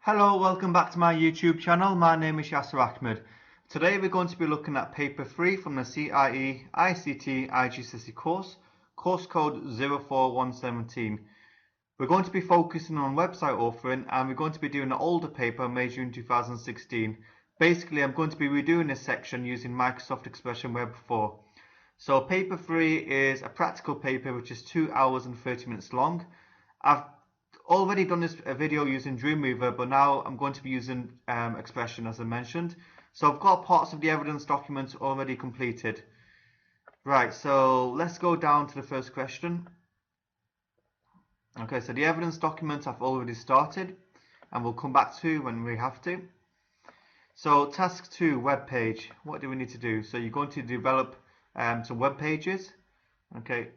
Hello, welcome back to my YouTube channel. My name is ictyahmad. Today we're going to be looking at paper 3 from the CIE ICT IGCSE course code 04117. We're going to be focusing on website authoring, and we're going to be doing an older paper made June 2016. Basically, I'm going to be redoing this section using Microsoft Expression Web 4. So paper 3 is a practical paper which is 2 hours and 30 minutes long. I've already done this video using Dreamweaver, but now I'm going to be using Expression as I mentioned. So I've got parts of the evidence document already completed. Right, so let's go down to the first question. Okay, so the evidence document I've already started, and we'll come back to when we have to. So task 2, web page. What do we need to do? So you're going to develop some web pages. Okay,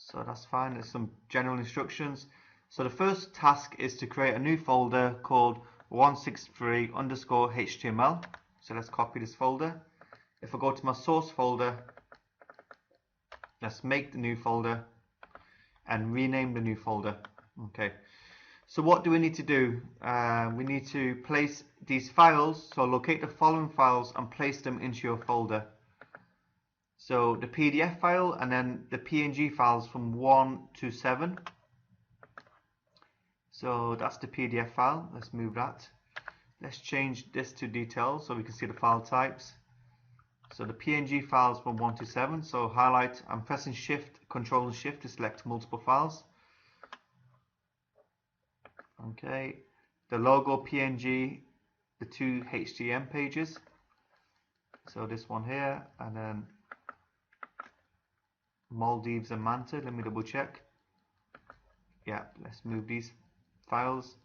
so that's fine. There's some general instructions. So the first task is to create a new folder called 163_HTML. So let's copy this folder. If I go to my source folder, let's make the new folder and rename the new folder. Okay. So what do we need to do? We need to place these files. So locate the following files and place them into your folder. So the PDF file and then the PNG files from 1 to 7. So that's the PDF file. Let's move that. Let's change this to details so we can see the file types. So the PNG files from 1 to 7. So highlight, I'm pressing Control and Shift to select multiple files. Okay. The logo PNG, the 2 HTML pages. So this one here, and then Maldives and Manta. Let me double check. Yeah, let's move these files.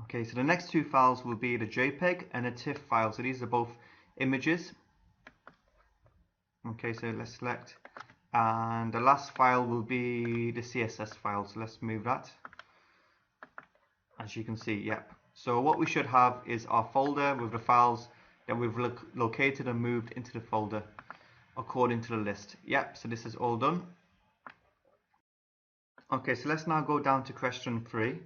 Okay, so the next two files will be the JPEG and a TIFF file. So these are both images. Okay, so let's select. And the last file will be the CSS file. So let's move that. As you can see, yep. So what we should have is our folder with the files that we've located and moved into the folder according to the list. Yep, so this is all done. Okay, so let's now go down to question 3.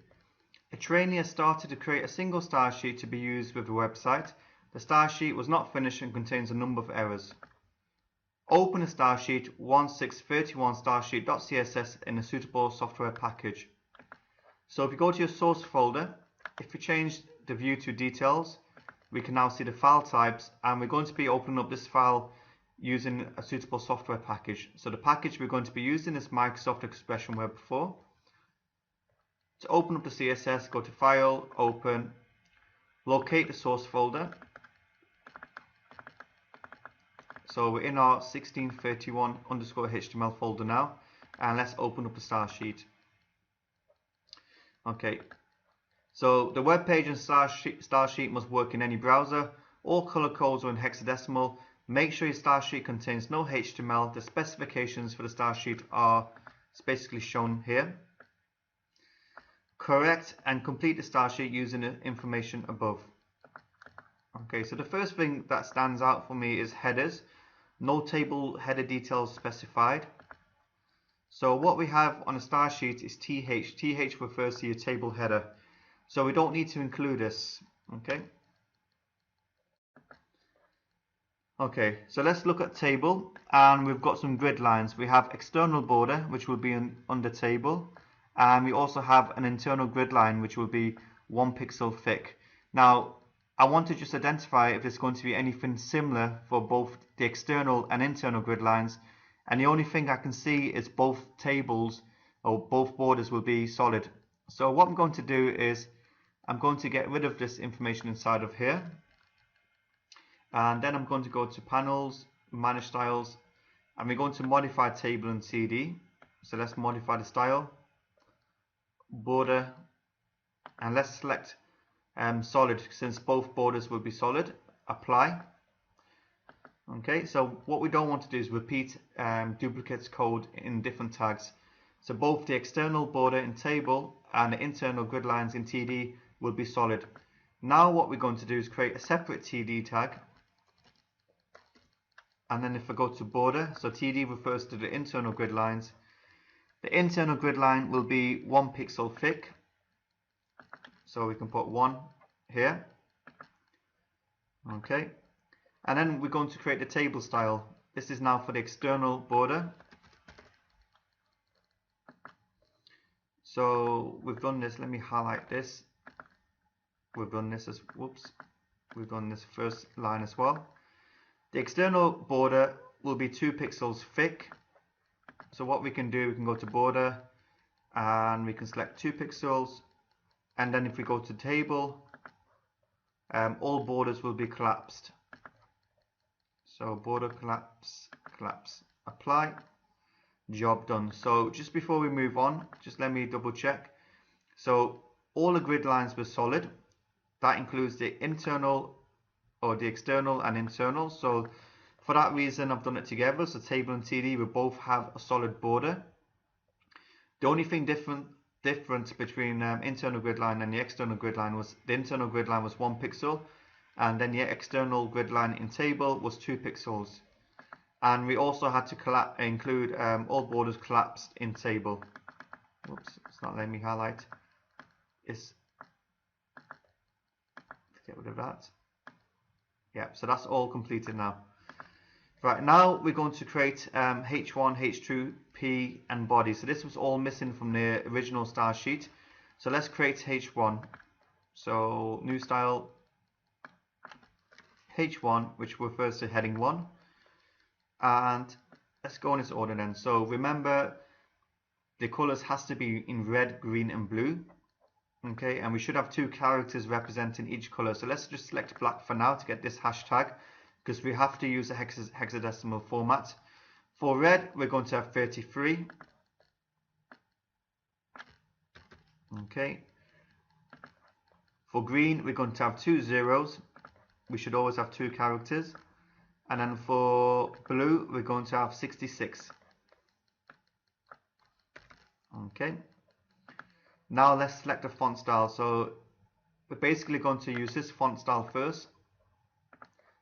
A trainee has started to create a single style sheet to be used with the website. The style sheet was not finished and contains a number of errors. Open the style sheet 1631 stylesheet.css in a suitable software package. So if you go to your source folder, if you change the view to details, we can now see the file types, and we're going to be opening up this file using a suitable software package. So the package we're going to be using is Microsoft Expression Web 4. To open up the CSS, go to File, Open, locate the source folder. So we're in our 1631_HTML folder now, and let's open up the style sheet. Okay, so the web page and style sheet must work in any browser. All color codes are in hexadecimal. Make sure your style sheet contains no HTML. The specifications for the style sheet are basically shown here. Correct and complete the style sheet using the information above. Okay, so the first thing that stands out for me is headers. No table header details specified. So what we have on a style sheet is TH. TH refers to your table header. So we don't need to include this. Okay. Okay, so let's look at table, and we've got some grid lines. We have external border, which will be under table, and we also have an internal grid line, which will be 1 pixel thick. Now, I want to just identify if there's going to be anything similar for both the external and internal grid lines, and the only thing I can see is both tables or both borders will be solid. So what I'm going to do is I'm going to get rid of this information inside of here. And then I'm going to go to panels, manage styles, and we're going to modify table and CD. So let's modify the style, border, and let's select solid since both borders will be solid. Apply. Okay, so what we don't want to do is repeat duplicates code in different tags. So both the external border in table and the internal grid lines in TD will be solid. Now what we're going to do is create a separate TD tag. And then if I go to border, so TD refers to the internal grid lines, The internal grid line will be 1 pixel thick, so we can put 1 here. Okay, and then we're going to create the table style. This is now for the external border. So we've done this. Let me highlight this. We've done this as we've done this first line as well. The external border will be 2 pixels thick. So what we can do, we can go to border and we can select 2 pixels, and then if we go to table, all borders will be collapsed. So border collapse, apply, job done. So just before we move on, just let me double check. So all the grid lines were solid. That includes the internal or the external and internal. So for that reason, I've done it together. So table and TD will both have a solid border. The only thing different between internal grid line and the external grid line was the internal grid line was 1 pixel, and then the external grid line in table was 2 pixels. And we also had to include all borders collapsed in table. Oops, it's not letting me highlight. Let's get rid of that. Yeah, so that's all completed now. Right, now we're going to create H1, H2, P and body. So this was all missing from the original style sheet. So let's create H1. So new style H1, which refers to heading 1. And let's go in this order then. So remember, the colors has to be in red, green and blue. Okay, and we should have 2 characters representing each color. So let's just select black for now to get this hashtag, because we have to use a hexadecimal format. For red, we're going to have 33. Okay. For green, we're going to have 2 zeros. We should always have 2 characters. And then for blue, we're going to have 66. Okay. Now let's select the font style. So we're basically going to use this font style first.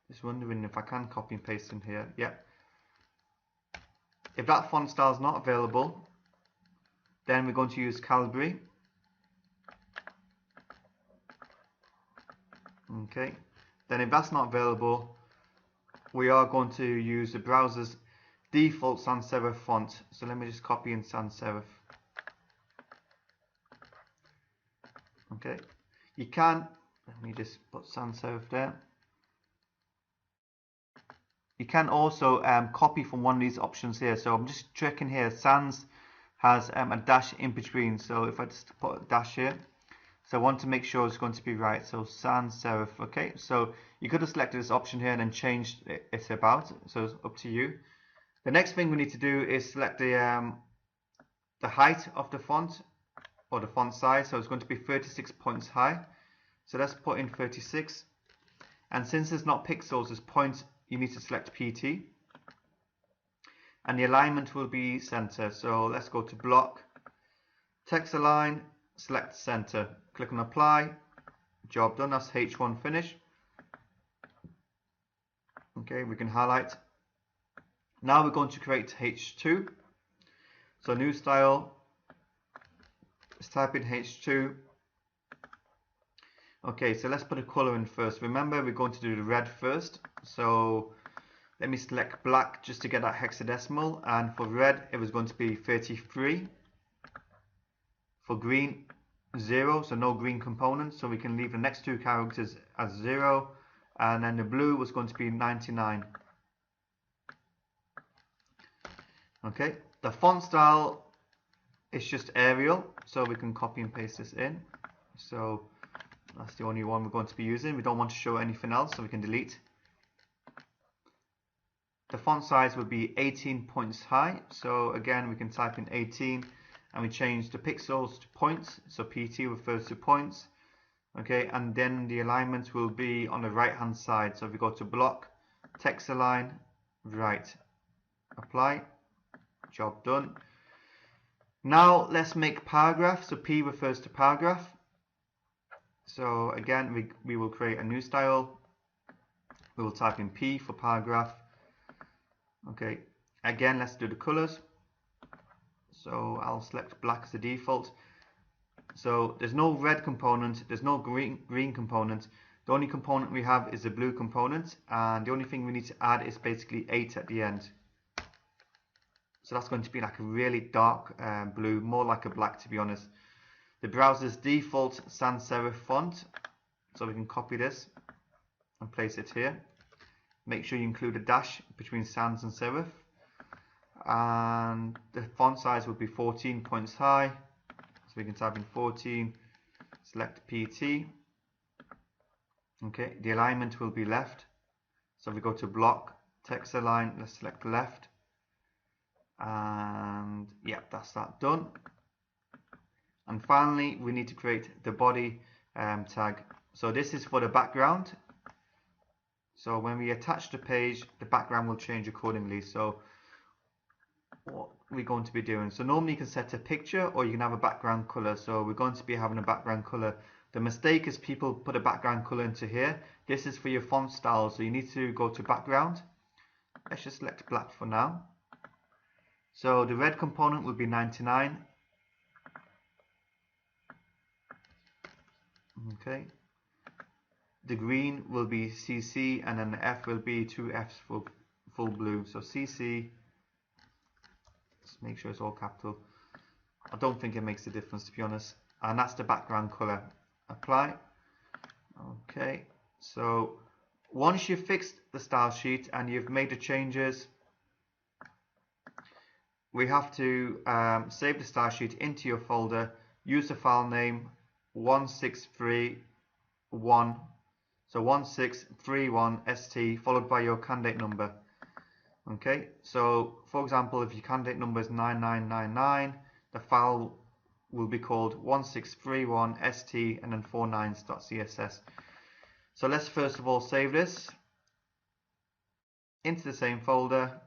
Just wondering if I can copy and paste in here. Yeah. If that font style is not available, then we're going to use Calibri. Okay. Then if that's not available, we are going to use the browser's default sans serif font. So let me just copy in sans serif. Okay. You can, let me just put sans serif there. You can also copy from one of these options here. So I'm just checking here. Sans has a dash in between. So if I just put a dash here, so I want to make sure it's going to be right. So sans serif. Okay. So you could have selected this option here and then changed it about. So it's up to you. The next thing we need to do is select the height of the font or the font size. So it's going to be 36 points high. So let's put in 36. And since it's not pixels, it's points. You need to select PT, and the alignment will be center. So let's go to block, text align, select center, click on apply, job done. That's H1 finish. Okay, we can highlight. Now we're going to create H2. So new style, let's type in H2. Okay, so let's put a color in first. Remember, we're going to do the red first. So let me select black just to get that hexadecimal. And for red, it was going to be 33. For green, 0. So no green components. So we can leave the next 2 characters as 0. And then the blue was going to be 99. Okay, the font style is just Arial. So we can copy and paste this in. So that's the only one we're going to be using. We don't want to show anything else, so we can delete. The font size would be 18 points high. So again, we can type in 18 and we change the pixels to points. So PT refers to points. Okay, and then the alignment will be on the right hand side. So if we go to block, text align, right, apply, job done. Now let's make paragraph. So P refers to paragraph. So again, we will create a new style. We will type in P for paragraph. Okay, again, let's do the colors. So I'll select black as the default. So there's no red component, there's no green component. The only component we have is the blue component, and the only thing we need to add is basically 8 at the end. So that's going to be like a really dark blue, more like a black to be honest. The browser's default sans serif font, so we can copy this and place it here. Make sure you include a dash between sans and serif, and the font size will be 14 points high, so we can type in 14, select PT. Okay, the alignment will be left, so we go to block, text align, let's select left, and yeah, that's that done. And finally we need to create the body tag. So this is for the background, so when we attach the page the background will change accordingly. So what we're going to be doing, so normally you can set a picture or you can have a background color. So we're going to be having a background color. The mistake is people put a background color into here. This is for your font style, so you need to go to background. Let's just select black for now. So the red component will be 99. Okay. The green will be CC, and then the F will be 2 Fs for full blue. So CC, let's make sure it's all capital. I don't think it makes a difference to be honest. And that's the background color. Apply. Okay, so once you've fixed the style sheet and you've made the changes, we have to save the style sheet into your folder. Use the file name 1631, so 1631st followed by your candidate number. Okay, so for example, if your candidate number is 9999, the file will be called 1631st and then 49s.css. So let's first of all save this into the same folder.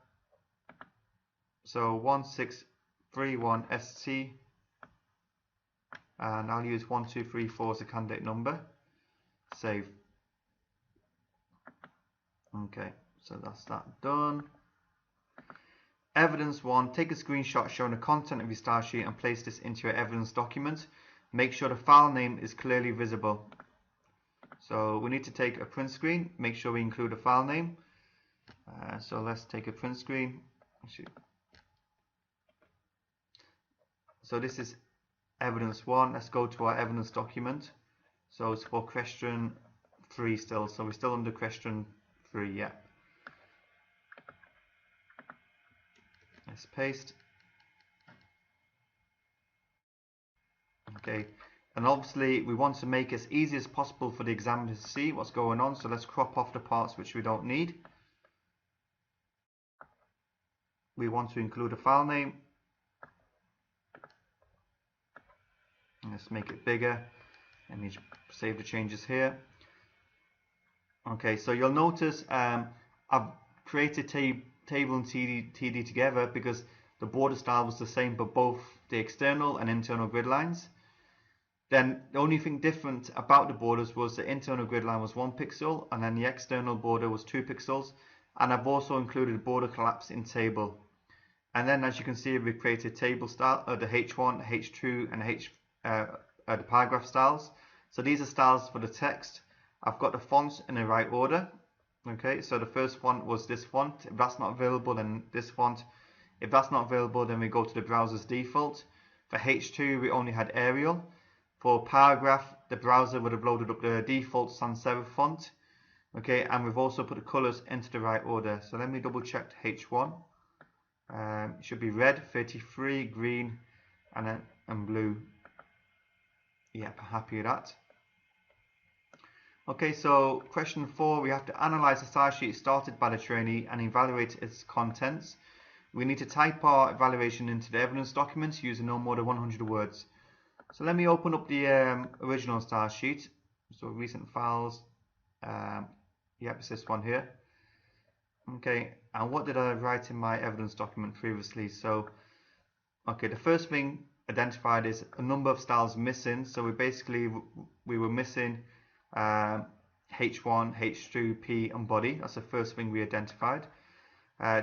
So 1631st, and I'll use 1234 as a candidate number. Save. Okay, so that's that done. Evidence 1, take a screenshot showing the content of your style sheet and place this into your evidence document. Make sure the file name is clearly visible. So we need to take a print screen, make sure we include a file name. So let's take a print screen. So this is evidence 1, let's go to our evidence document. So it's for question 3 still, so we're still under question 3, yeah. Let's paste. Okay, and obviously we want to make it as easy as possible for the examiner to see what's going on, so let's crop off the parts which we don't need. We want to include a file name. Let's make it bigger. Let me save the changes here. Okay, so you'll notice I've created table and TD together because the border style was the same for both the external and internal grid lines. Then the only thing different about the borders was the internal grid line was 1 pixel and then the external border was 2 pixels, and I've also included border collapse in table. And then as you can see, we've created table style, the H1, H2 and the paragraph styles. So these are styles for the text. I've got the fonts in the right order. Okay, so the first font was this font. If that's not available, then this font. If that's not available, then we go to the browser's default. For H2, we only had Arial. For paragraph, the browser would have loaded up the default sans serif font. Okay, and we've also put the colors into the right order. So let me double check H1. It should be red, 33, green, and blue. Yep, happy with that. Okay, so question 4, we have to analyze the style sheet started by the trainee and evaluate its contents. We need to type our evaluation into the evidence document using no more than 100 words. So let me open up the original style sheet. So recent files, yep, it's this one here. Okay, and what did I write in my evidence document previously? So, okay, the first thing identified is a number of styles missing. So we were missing H1, H2, P and body. That's the first thing we identified.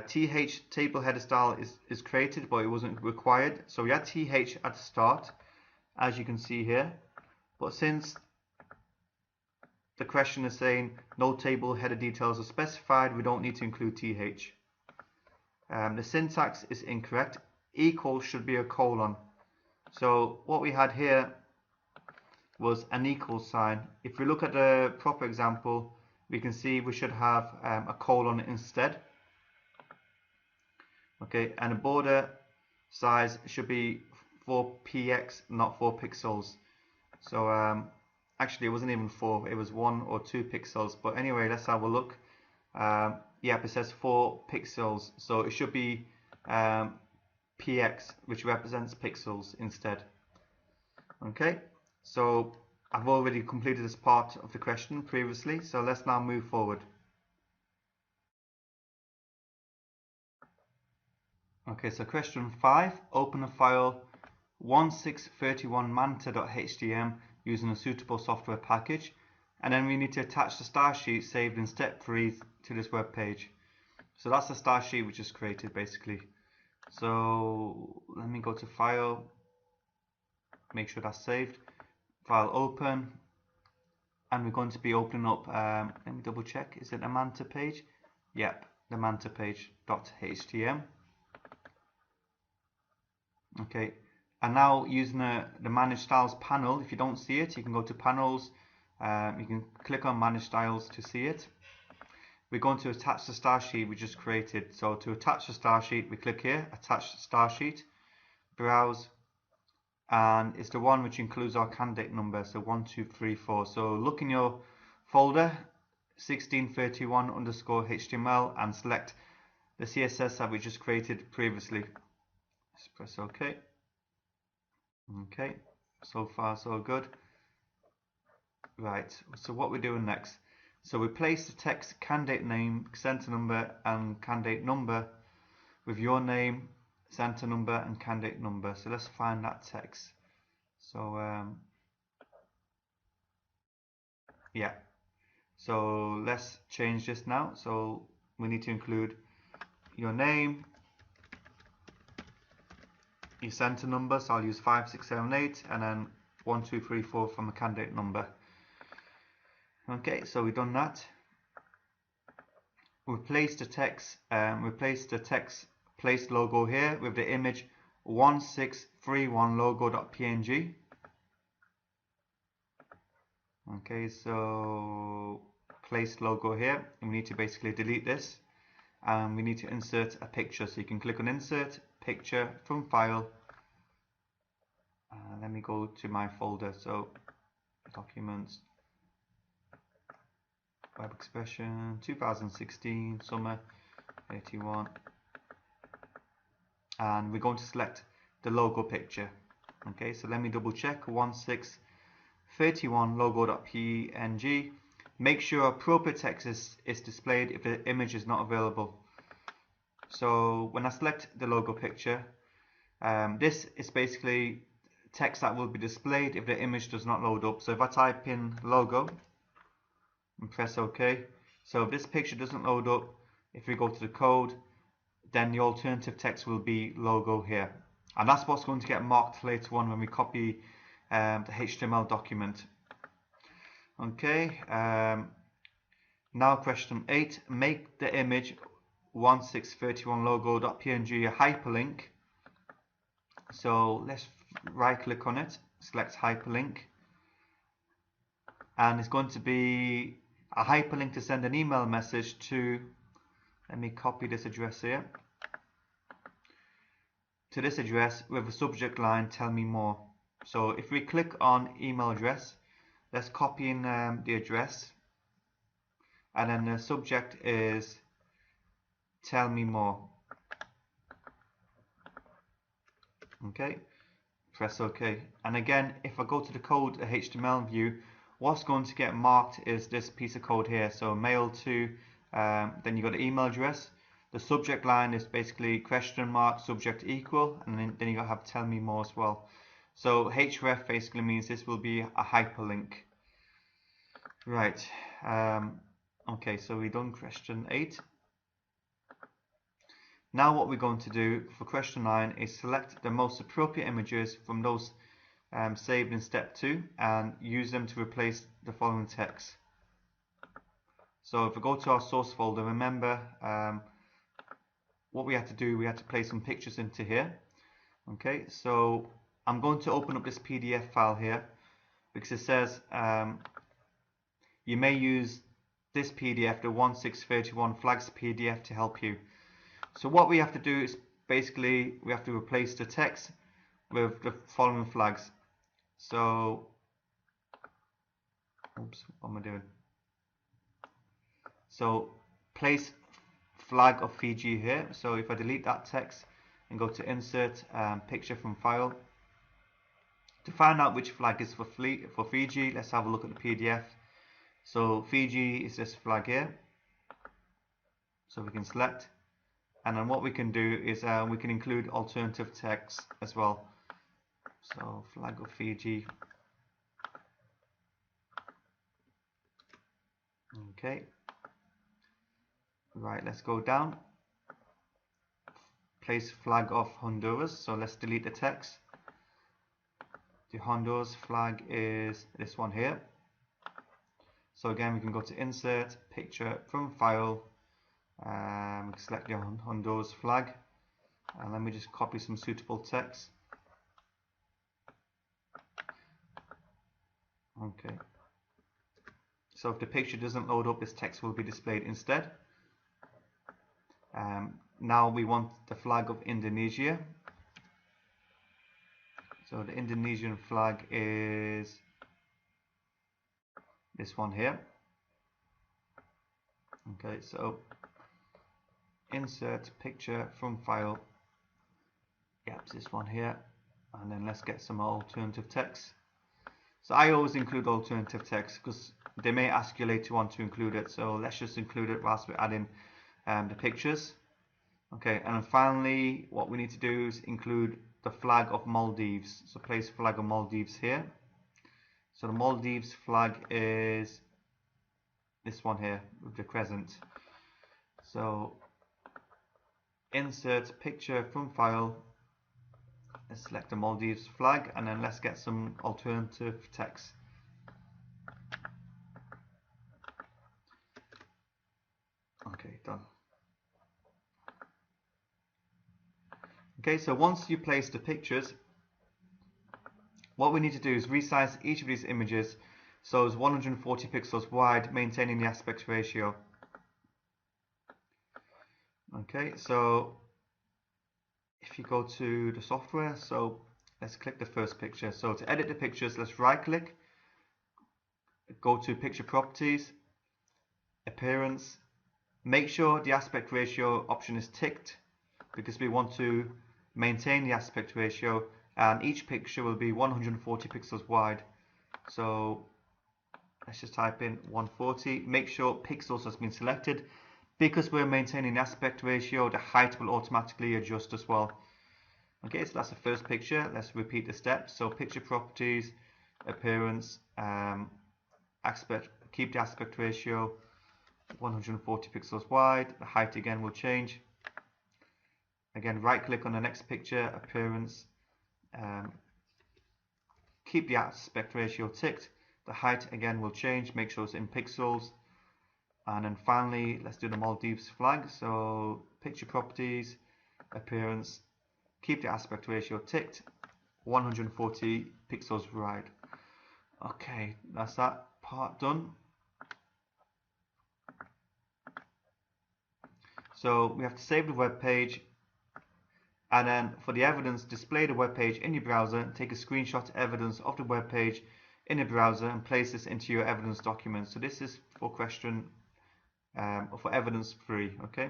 TH table header style is created, but it wasn't required. So we had TH at the start, as you can see here. But since the question is saying no table header details are specified, we don't need to include TH. The syntax is incorrect. Equal should be a colon. So what we had here was an equal sign. If we look at the proper example, we can see we should have a colon instead. Okay, and the border size should be 4px, not 4 pixels. So actually it wasn't even 4, it was 1 or 2 pixels. But anyway, let's have a look. Yep, it says 4 pixels, so it should be px, which represents pixels instead. Okay, so I've already completed this part of the question previously, so let's now move forward. Okay, so question 5, open a file 1631manta.htm using a suitable software package, and then we need to attach the style sheet saved in step 3 to this web page. So that's the style sheet we just created basically. So let me go to file, make sure that's saved, file open, and we're going to be opening up, let me double check, is it a Manta page? Yep, the Manta page.htm. Okay, and now using the Manage Styles panel, if you don't see it, you can go to Panels, you can click on Manage Styles to see it. We're going to attach the style sheet we just created. So to attach the style sheet, we click here, Attach Style Sheet, Browse, and it's the one which includes our candidate number, so 1234. So look in your folder, 1631_HTML, and select the CSS that we just created previously. Let's press OK. Okay, so far so good. Right, so what we're doing next. So we place the text candidate name, center number, and candidate number with your name, center number, and candidate number. So let's find that text. So yeah, so let's change this now. So we need to include your name, your center number, so I'll use 5, 6, 7, 8, and then 1, 2, 3, 4 from the candidate number. Okay, so we've done that. Replace the text place logo here with the image 1631logo.png. Okay, so place logo here, and we need to basically delete this, and we need to insert a picture. So you can click on Insert Picture from File. Let me go to my folder. So Documents, Web Expression, 2016, Summer 81, and we're going to select the logo picture. Okay, so let me double check, 1631logo.png. Make sure appropriate text is displayed if the image is not available. So when I select the logo picture, this is basically text that will be displayed if the image does not load up. So if I type in logo and press OK, so if this picture doesn't load up, if we go to the code, then the alternative text will be logo here, and that's what's going to get marked later on when we copy the HTML document. Okay, now question 8, make the image 1631logo.png a hyperlink. So let's right click on it, select hyperlink, and it's going to be a hyperlink to send an email message to, let me copy this address here, to this address with a subject line, tell me more. So if we click on email address, let's copy in the address, and then the subject is tell me more. Okay, press OK, and again if I go to the code, the HTML view, what's going to get marked is this piece of code here. So mail to, then you got the email address, the subject line is basically question mark subject equal, and then you got to have tell me more as well. So href basically means this will be a hyperlink. Right, okay, so we've done question 8. Now what we're going to do for question 9 is select the most appropriate images from those saved in step 2 and use them to replace the following text. So if we go to our source folder, remember what we had to do, we had to place some pictures into here. Okay, so I'm going to open up this PDF file here because it says you may use this PDF, the 1631 flags PDF, to help you. So what we have to do is basically we have to replace the text with the following flags. So, oops, what am I doing? So place flag of Fiji here. So if I delete that text and go to insert picture from file, to find out which flag is for Fiji, let's have a look at the PDF. So Fiji is this flag here. So we can select, and then what we can do is we can include alternative text as well. So flag of Fiji. Okay. Right, let's go down. Place flag of Honduras. So let's delete the text. The Honduras flag is this one here. So again, we can go to insert picture from file. We can select the Honduras flag, and let me just copy some suitable text. Okay. So if the picture doesn't load up, this text will be displayed instead. Now we want the flag of Indonesia. So the Indonesian flag is this one here. Okay, so insert picture from file. Yep, it's this one here. And then let's get some alternative text. So I always include alternative text because they may ask you later on to include it. So let's just include it whilst we're adding the pictures. Okay, and then finally what we need to do is include the flag of Maldives. So place flag of Maldives here. So the Maldives flag is this one here with the crescent. So insert picture from file. Let's select the Maldives flag, and then let's get some alternative text. Okay, done. Okay, so once you place the pictures, what we need to do is resize each of these images so it's 140 pixels wide, maintaining the aspect ratio. Okay, so if you go to the software, so let's click the first picture. So to edit the pictures, let's right click, go to picture properties, appearance, make sure the aspect ratio option is ticked because we want to maintain the aspect ratio, and each picture will be 140 pixels wide. So let's just type in 140, make sure pixels has been selected. Because we're maintaining the aspect ratio, the height will automatically adjust as well. Okay, so that's the first picture. Let's repeat the steps. So picture properties, appearance, keep the aspect ratio 140 pixels wide. The height again will change. Again, right click on the next picture, appearance, keep the aspect ratio ticked. The height again will change, make sure it's in pixels. And then finally, let's do the Maldives flag. So picture properties, appearance, keep the aspect ratio ticked, 140 pixels wide. Okay, that's that part done. So we have to save the web page, and then for the evidence, display the web page in your browser. Take a screenshot evidence of the web page in your browser and place this into your evidence document. So this is for question for evidence 3. Okay,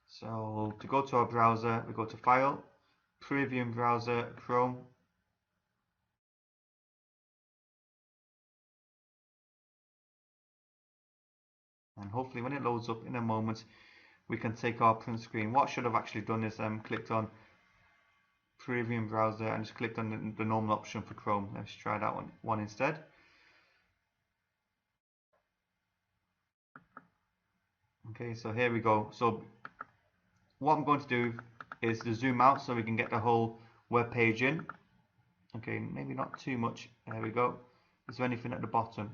so to go to our browser, we go to File, Preview in Browser, Chrome. And hopefully when it loads up in a moment, we can take our print screen. What I should have actually done is clicked on Preview in Browser and just clicked on the normal option for Chrome. Let's try that one instead. Okay, so here we go. So what I'm going to do is to zoom out so we can get the whole web page in. Okay, maybe not too much. There we go. Is there anything at the bottom?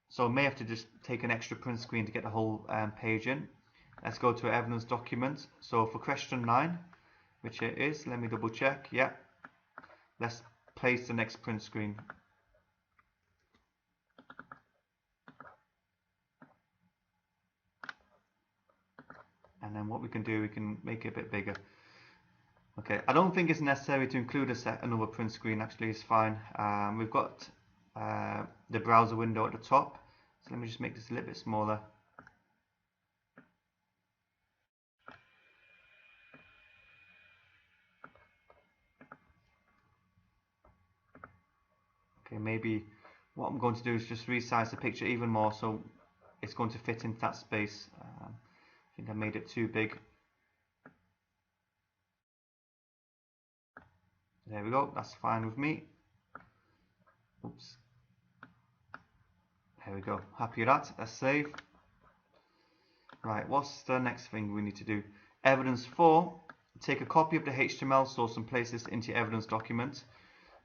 So I may have to just take an extra print screen to get the whole page in. Let's go to evidence document. So for question 9, which it is, let me double check. Yeah. Let's place the next print screen. And then what we can do, we can make it a bit bigger. Okay, I don't think it's necessary to include another print screen. Actually, it's fine. We've got the browser window at the top. So let me just make this a little bit smaller. Okay, maybe what I'm going to do is just resize the picture even more so it's going to fit into that space. I think I made it too big. There we go, that's fine with me. Oops. There we go, happy with that. Let's save. Right, what's the next thing we need to do? Evidence 4, take a copy of the HTML source and place this into your evidence document.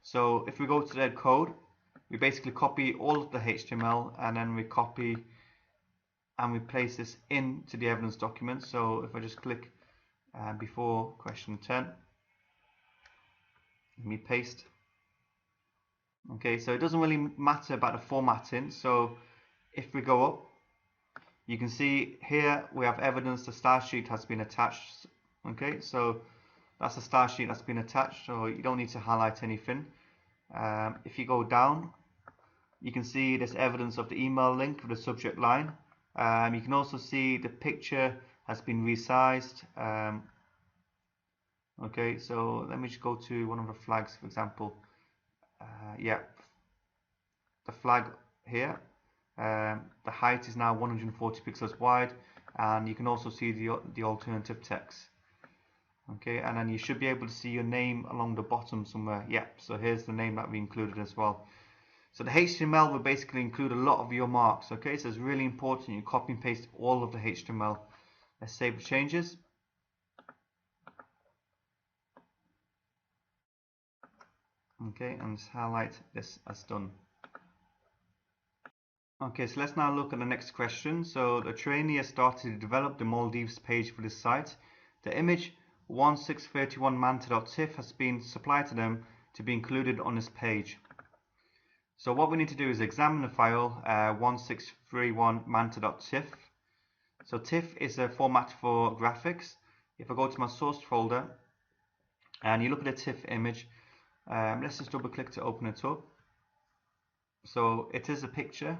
So if we go to the code, we basically copy all of the HTML and then we copy and we place this into the evidence document. So if I just click before question 10, let me paste. Okay, so it doesn't really matter about the formatting. So if we go up, you can see here we have evidence the style sheet has been attached. Okay, so that's the style sheet that's been attached, so you don't need to highlight anything. If you go down, you can see there's evidence of the email link with the subject line. You can also see the picture has been resized. Okay, so let me just go to one of the flags, for example. Yeah, the flag here. The height is now 140 pixels wide, and you can also see the alternative text. Okay, and then you should be able to see your name along the bottom somewhere. Yeah, so here's the name that we included as well. So the HTML will basically include a lot of your marks. Okay, so it's really important you copy and paste all of the HTML. Let's save the changes. Okay, and just highlight this as done. Okay, so let's now look at the next question. So the trainee has started to develop the Maldives page for this site. The image 1631manta.tif has been supplied to them to be included on this page. So what we need to do is examine the file 1631manta.tif. So TIFF is a format for graphics. If I go to my source folder and you look at the TIFF image, let's just double click to open it up. So it is a picture,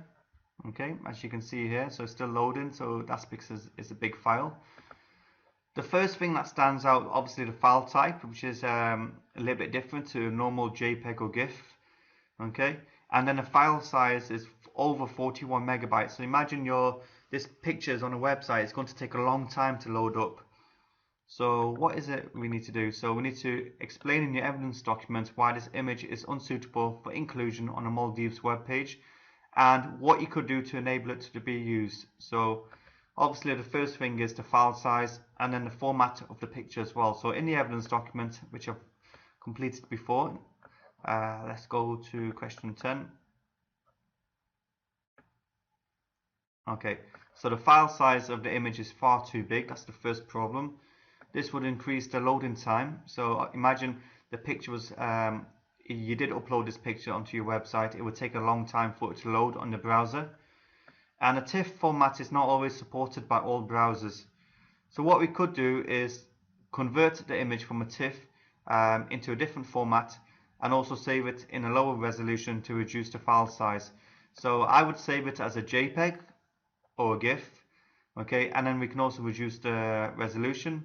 okay, as you can see here, so it's still loading, so that's because it's a big file. The first thing that stands out, obviously the file type, which is a little bit different to a normal JPEG or GIF, okay, and then the file size is over 41 megabytes. So imagine this picture is on a website, it's going to take a long time to load up. So what is it we need to do? So we need to explain in your evidence document why this image is unsuitable for inclusion on a Maldives web page and what you could do to enable it to be used. So obviously the first thing is the file size and then the format of the picture as well. So in the evidence document, which I've completed before, let's go to question 10. Okay, so the file size of the image is far too big. That's the first problem. This would increase the loading time. So imagine the picture was, you did upload this picture onto your website, it would take a long time for it to load on the browser. And the TIFF format is not always supported by all browsers. So what we could do is convert the image from a TIFF into a different format and also save it in a lower resolution to reduce the file size. So I would save it as a JPEG or a GIF, okay, and then we can also reduce the resolution.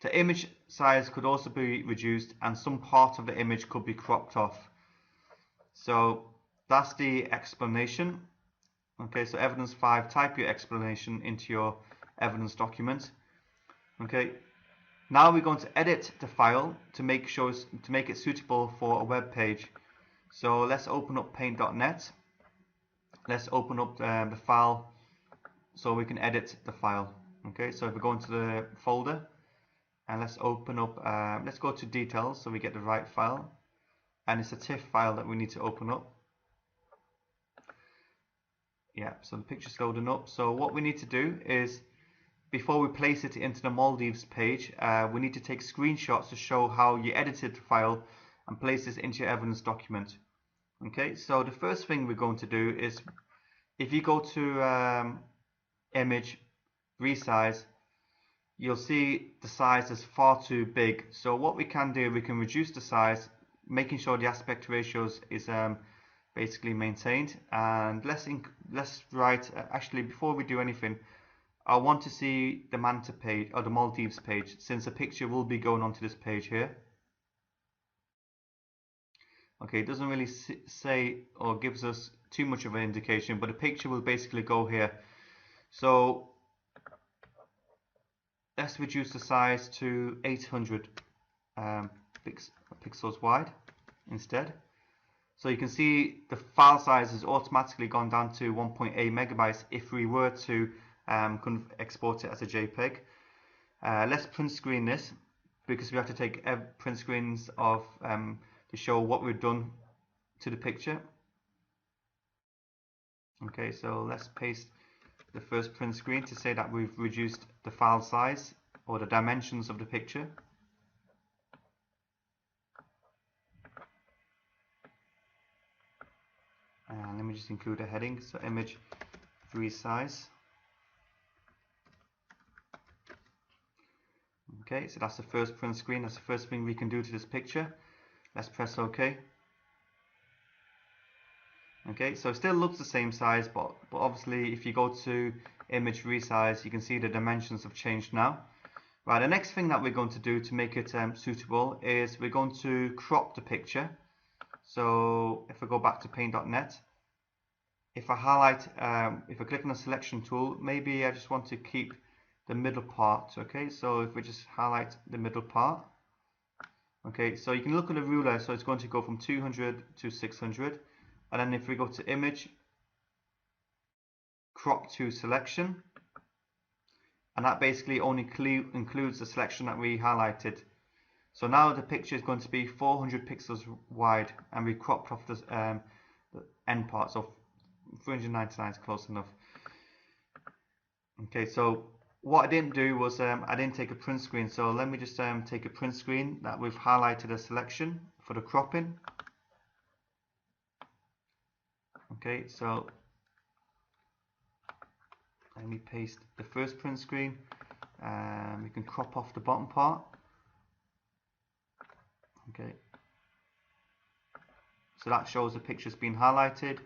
The image size could also be reduced and some part of the image could be cropped off. So that's the explanation. Okay, so evidence 5, type your explanation into your evidence document. Okay, now we're going to edit the file to make it suitable for a web page. So let's open up paint.net. Let's open up the file so we can edit the file. Okay, so if we go into the folder and let's open up, let's go to details so we get the right file, and it's a TIFF file that we need to open up. Yeah, so the picture's loading up. So what we need to do is, before we place it into the Maldives page, we need to take screenshots to show how you edited the file and place this into your evidence document. Okay, so the first thing we're going to do is, if you go to image, resize, you'll see the size is far too big. So what we can do, we can reduce the size, making sure the aspect ratios is basically maintained. And let's write, actually before we do anything, I want to see the Manta page or the Maldives page, since the picture will be going onto this page here. Okay, it doesn't really say or gives us too much of an indication, but the picture will basically go here. So let's reduce the size to 800 pixels wide instead. So you can see the file size has automatically gone down to 1.8 megabytes if we were to export it as a JPEG. Let's print screen this, because we have to take print screens of to show what we've done to the picture. Okay, so let's paste the first print screen to say that we've reduced the file size or the dimensions of the picture. And let me just include a heading, so image resize. Okay, so that's the first print screen. That's the first thing we can do to this picture. Let's press OK. Okay, so it still looks the same size, but obviously if you go to image resize, you can see the dimensions have changed now. Right, the next thing that we're going to do to make it suitable is we're going to crop the picture. So if I go back to paint.net, if I highlight, if I click on the selection tool, maybe I just want to keep the middle part. Okay, so if we just highlight the middle part, okay, so you can look at the ruler, so it's going to go from 200 to 600, and then if we go to image, crop to selection, and that basically only includes the selection that we highlighted. So now the picture is going to be 400 pixels wide, and we cropped off the end part, so 399 is close enough. Okay, so what I didn't do was I didn't take a print screen, so let me just take a print screen that we've highlighted a selection for the cropping. Okay, so let me paste the first print screen, and we can crop off the bottom part. Okay, so that shows the picture's been highlighted,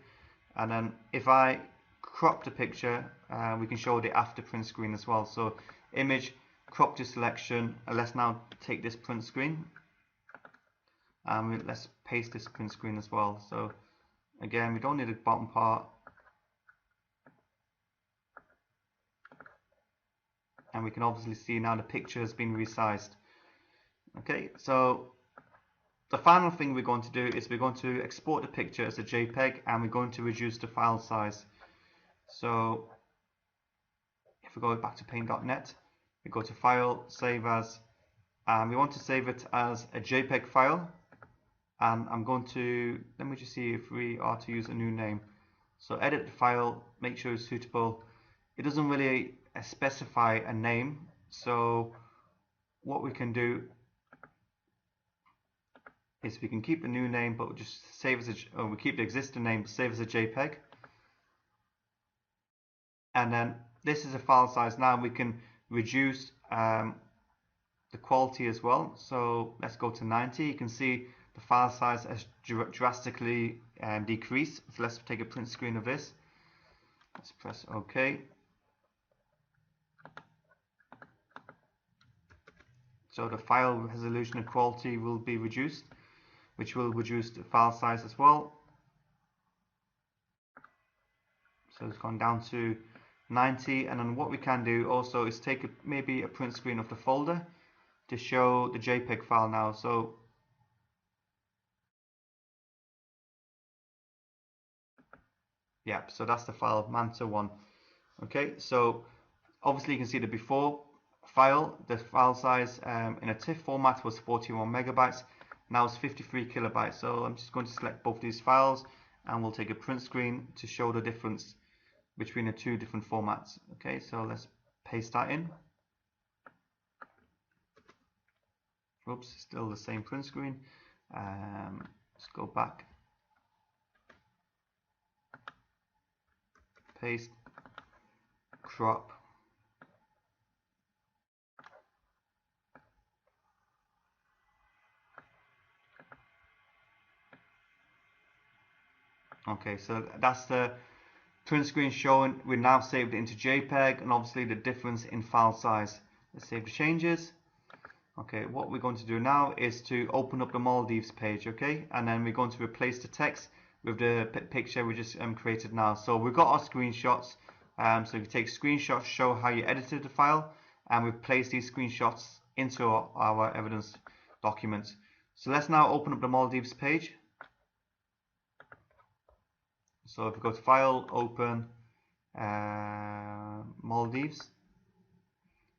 and then if I crop the picture, we can show the after print screen as well. So image, crop to selection, and let's now take this print screen and let's paste this print screen as well. So again, we don't need the bottom part, and we can obviously see now the picture has been resized. Okay, so the final thing we're going to do is we're going to export the picture as a JPEG, and we're going to reduce the file size. So if we go back to paint.net, we go to File, Save As, and we want to save it as a JPEG file. And I'm going to, let me just see if we are to use a new name. So edit the file, make sure it's suitable. It doesn't really specify a name, so what we can do is we can keep the new name, but we'll just save as a, we keep the existing name, but save as a JPEG. And then this is a file size. Now we can reduce the quality as well. So let's go to 90. You can see the file size has drastically decreased. So let's take a print screen of this. Let's press OK. So the file resolution and quality will be reduced, which will reduce the file size as well. So it's gone down to 90, and then what we can do also is take maybe a print screen of the folder to show the JPEG file now. So yeah, so that's the file Manta 1. Okay, so Obviously you can see the before file, the file size in a TIFF format was 41 megabytes, now it's 53 kilobytes. So I'm just going to select both these files and we'll take a print screen to show the difference between the two different formats. Okay, so let's paste that in. Oops, still the same print screen. Let's go back, paste, crop. Okay, so that's the print screen showing. We now saved it into JPEG, and obviously the difference in file size. Let's save the changes. Okay, what we're going to do now is to open up the Maldives page, okay, and then we're going to replace the text with the picture we just created now. So we've got our screenshots. So if you take screenshots, show how you edited the file, and we've placed these screenshots into our evidence document. So let's now open up the Maldives page. So if we go to File, Open, Maldives,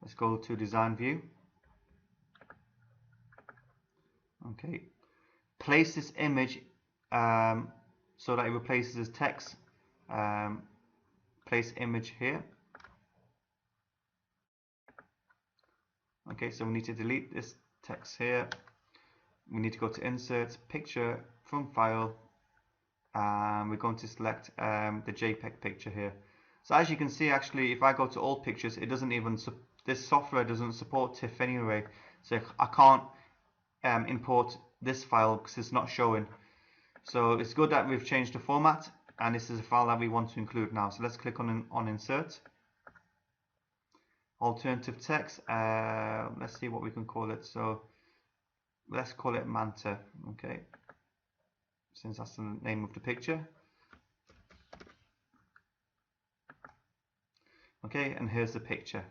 let's go to Design View. Okay, place this image so that it replaces as text. Place image here. Okay, so we need to delete this text here. We need to go to Insert, Picture from File, and we're going to select the JPEG picture here. So as you can see, actually, if I go to all pictures, it doesn't even this software doesn't support TIFF anyway, so I can't import this file because it's not showing. So it's good that we've changed the format, and this is a file that we want to include now. So let's click on Insert, Alternative Text. Let's see what we can call it. So let's call it Manta. Okay, since that's the name of the picture. Okay, and here's the picture.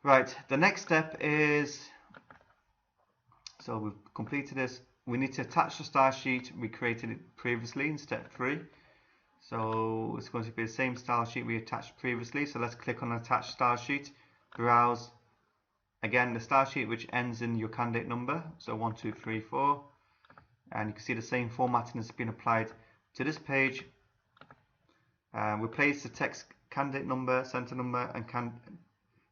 Right, the next step is, so we've completed this, we need to attach the style sheet we created it previously in step 3. So it's going to be the same style sheet we attached previously. So let's click on attach style sheet, browse, again the style sheet which ends in your candidate number, so 1, 2, 3, 4, and you can see the same formatting has been applied to this page. Replace the text candidate number, center number, and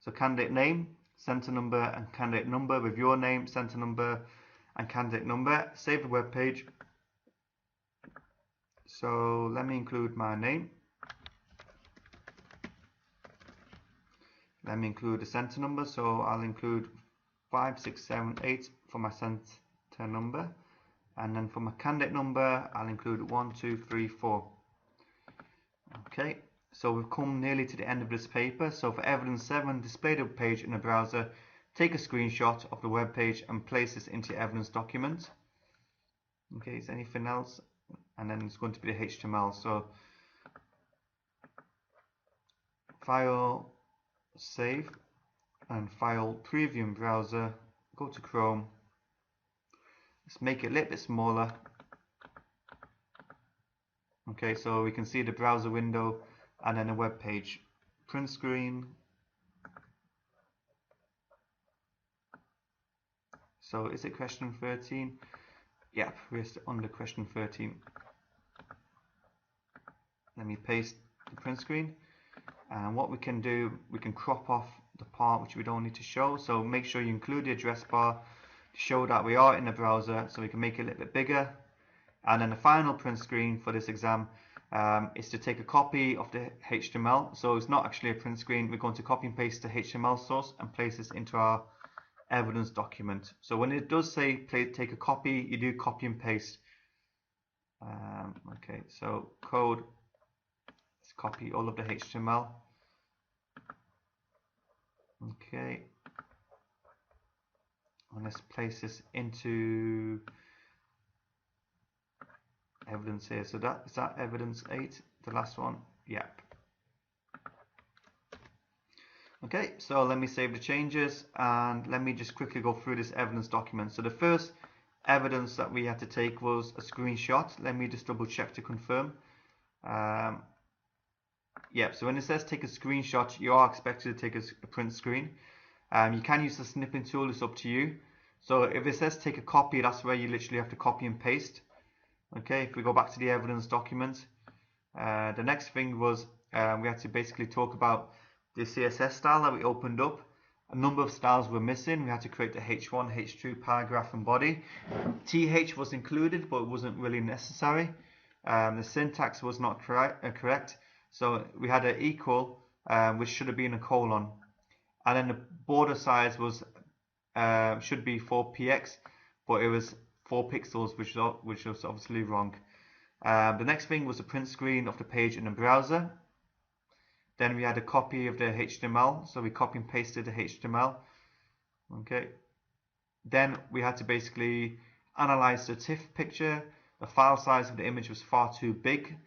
so candidate name, center number, and candidate number with your name, center number, and candidate number. Save the web page. So let me include my name. Let me include the center number. So I'll include 5, 6, 7, 8 for my center number, and then for my candidate number, I'll include 1, 2, 3, 4. Okay. So we've come nearly to the end of this paper. So for evidence 7, display the page in the browser, take a screenshot of the web page and place this into your evidence document. Okay, is there anything else? And then it's going to be the HTML. So File, Save, and File, Preview in browser, go to Chrome. Let's make it a little bit smaller. Okay, so we can see the browser window and then a web page. Print screen. So is it question 13? Yep, we're under question 13. Let me paste the print screen. And what we can do, we can crop off the part which we don't need to show. So make sure you include the address bar to show that we are in the browser, so we can make it a little bit bigger. And then the final print screen for this exam is to take a copy of the HTML. So it's not actually a print screen. We're going to copy and paste the HTML source and place this into our evidence document. So when it does say take a copy, you do copy and paste. Okay, so code, let's copy all of the HTML. Okay, and let's place this into evidence here. So is that evidence 8, the last one? Yep. Okay, so let me save the changes and let me just quickly go through this evidence document. So the first evidence that we had to take was a screenshot. Let me just double check to confirm. Yep, so when it says take a screenshot, you are expected to take a print screen. You can use the snipping tool, it's up to you. So if it says take a copy, that's where you literally have to copy and paste. Okay, if we go back to the evidence document, the next thing was we had to basically talk about the CSS style that we opened up. A number of styles were missing. We had to create the H1, H2, paragraph and body. TH was included, but it wasn't really necessary. The syntax was not correct. So we had an equal, which should have been a colon. And then the border size was should be 4px, but it was 4 pixels, which was obviously wrong. The next thing was a print screen of the page in the browser. Then we had a copy of the HTML, so we copy and pasted the HTML. Okay. Then we had to basically analyze the TIFF picture. The file size of the image was far too big.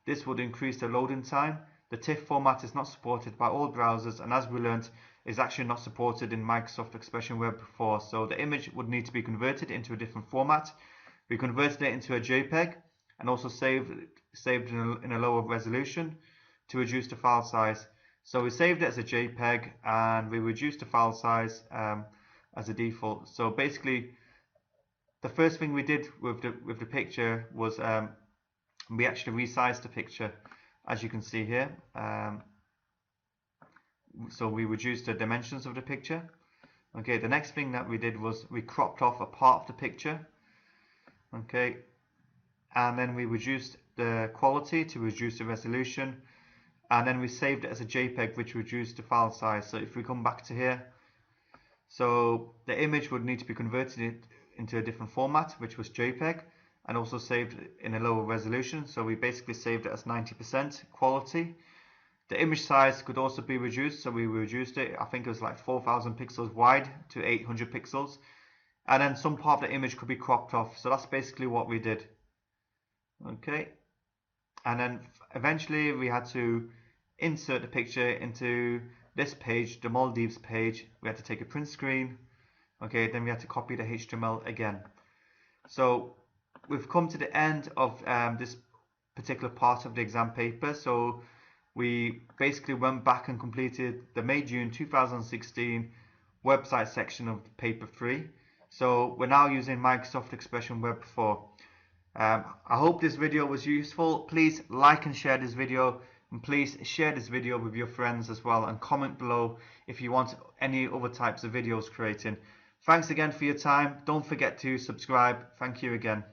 This would increase the loading time. The TIFF format is not supported by all browsers, and as we learned, is actually not supported in Microsoft Expression Web 4. So the image would need to be converted into a different format. We converted it into a JPEG and also saved in a lower resolution to reduce the file size. So we saved it as a JPEG and we reduced the file size as a default. So basically, the first thing we did with the picture was we actually resized the picture, as you can see here. So we reduced the dimensions of the picture. Okay, the next thing that we did was we cropped off a part of the picture. Okay, and then we reduced the quality to reduce the resolution, and then we saved it as a JPEG, which reduced the file size. So if we come back to here, so the image would need to be converted into a different format, which was JPEG, and also saved in a lower resolution. So we basically saved it as 90% quality. The image size could also be reduced, so we reduced it. I think it was like 4,000 pixels wide to 800 pixels. And then some part of the image could be cropped off. So that's basically what we did. Okay. And then eventually we had to insert the picture into this page, the Maldives page. We had to take a print screen. Okay, then we had to copy the HTML again. So we've come to the end of this particular part of the exam paper. So we basically went back and completed the May-June 2016 website section of paper 3. So we're now using Microsoft Expression Web 4. I hope this video was useful. Please like and share this video, and please share this video with your friends as well, and comment below if you want any other types of videos creating. Thanks again for your time. Don't forget to subscribe. Thank you again.